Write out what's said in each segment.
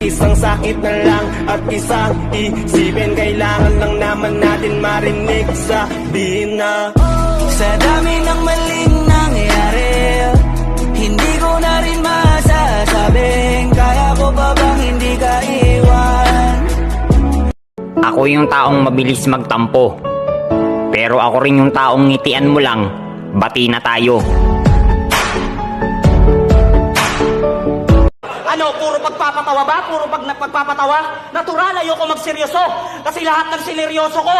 Isang sakit na lang at isang isipin. Kailangan lang naman natin marinig sabihin na sa dami ng maling nangyari, hindi ko na rin masasabing kaya ko pa bang hindi ka iwan. Ako yung taong mabilis magtampo, pero ako rin yung taong ngitian mo lang, bati na tayo. Ano, puro pagpapatawa ba? Puro pagpapatawa? Natural, ayoko magseryoso. Kasi lahat ng sineryoso ko,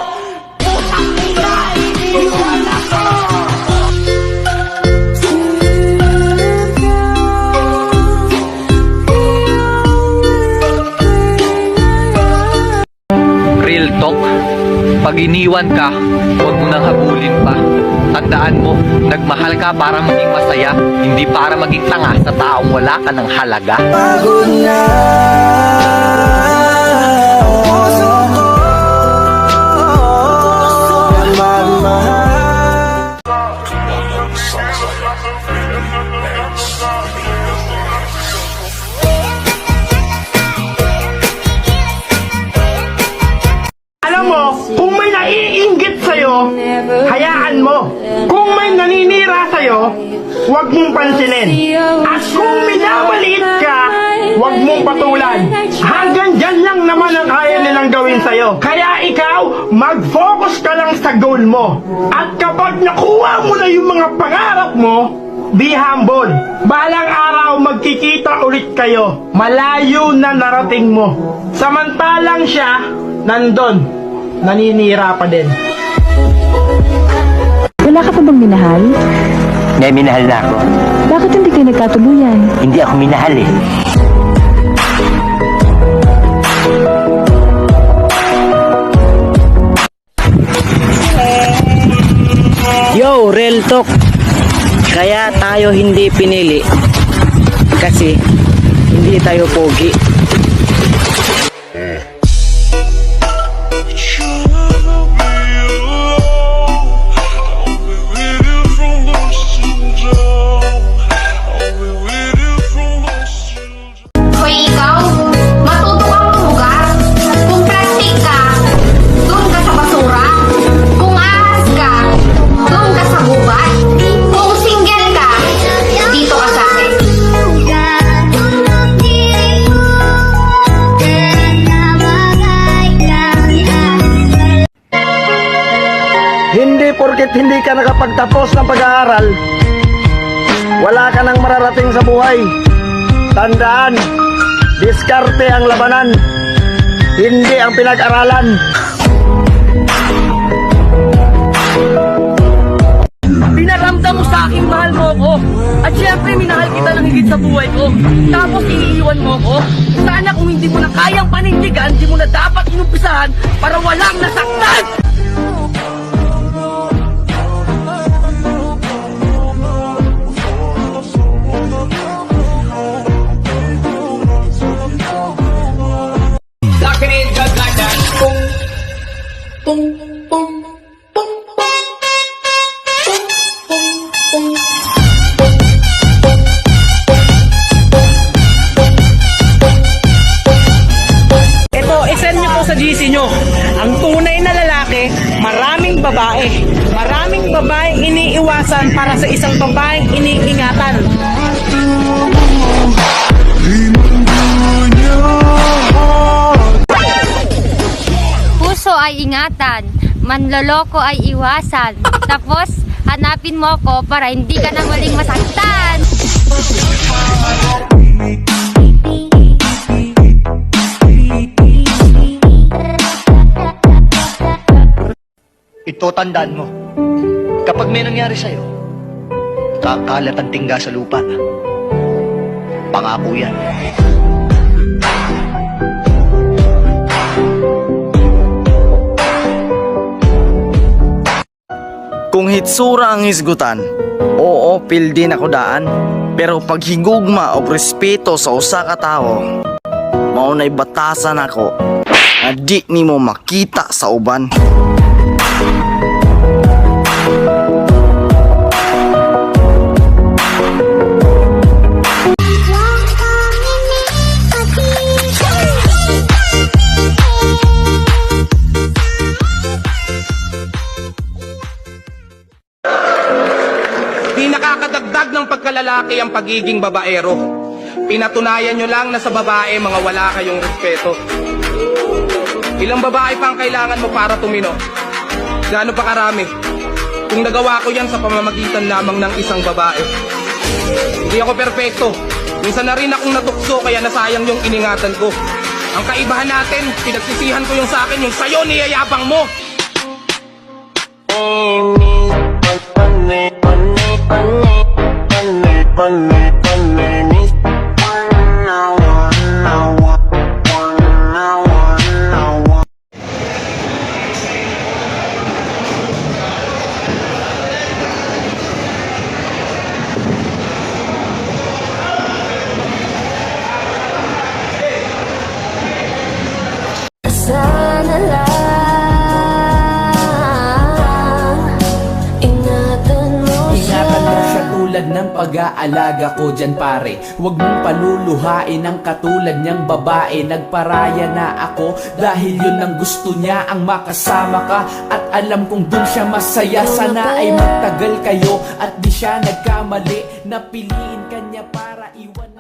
putang ina, iniwan ako! Real talk, pag iniwan ka, huwag mo nang habulin pa. Tandaan mo, nagmahal ka para maging masaya, hindi para maging tanga sa taong wala ka ng halaga. Pagod na ang puso ko magmahal. Alam mo, kung may naiinggit sa'yo, hayaan mo. Kung may naninira sa'yo, huwag mong pansinin. At kung minamaliit ka, huwag mong patulan. Hanggang dyan lang naman ang kaya nilang gawin sa'yo. Kaya ikaw, mag-focus ka lang sa goal mo. At kapag nakuha mo na yung mga pangarap mo, be humble. Balang araw magkikita ulit kayo. Malayo na narating mo. Samantalang siya, nandun, naninira pa din. Wala ka pa bang minahal? May minahal na ako. Bakit hindi kayo nagkatuluyan? Hindi ako minahal eh. Yo, real talk. Kaya tayo hindi pinili kasi hindi tayo pogi. Hoy ikaw, matuto kang tumugas. Kung plastic ka, doon ka sa basura. Kung ahas ka, doon ka sa gubat. Kung single ka, dito ka sa akin. Hindi porket hindi ka nakapagtapos ng pag-aaral, wala ka nang mararating sa buhay. Tandaan, diskarte ang labanan, hindi ang pinag-aralan. Pinaramdam mo sa akin, mahal mo ko. At syempre, minahal kita ng higit sa buhay ko. Tapos iiwan mo ko. Sana kung hindi mo na kayang panindigan, hindi mo na dapat inumpisahan para walang nasaktan! Ito, isend niyo po sa GC nyo. Ang tunay na lalaki, maraming babae. Maraming babaeng iniiwasan para sa isang babaeng iniingatan. Puso ay ingatan, manloloko ay iwasan. Tapos, hanapin mo ko para hindi ka na muling masaktan. Ito tandaan mo, kapag may nangyari sa'yo, kakalat ang tingga sa lupa. Pangako yan. Kung hitsura ang hisgutan, oo, pildin ako daan. Pero pag higugma o respeto sa usa ka tawo, maunay batasan ako na di nimo makita sa uban. lalaki ang pagiging babaero. Pinatunayan nyo lang na sa babae mga wala kayong respeto. Ilang babae pa ang kailangan mo para tumino? Gaano pa karami? Kung nagawa ko yan sa pamamagitan lamang ng isang babae. Hindi ako perpekto. Minsan na rin akong natukso kaya nasayang yung iningatan ko. Ang kaibahan natin, pinagsisihan ko yung sa akin, yung sayo niyayabang mo. Sana lang ingatan mo siya. Ingatan mo siya tulad ng pag-aalaga ko dyan pare. Huwag mong paluluhain ang katulad niyang babae. Nagparaya na ako dahil yun ang gusto niya, ang makasama ka. At alam kong dun siya masaya. Sana ay magtagal kayo at di siya nagkamali na piliin kanya para iwan.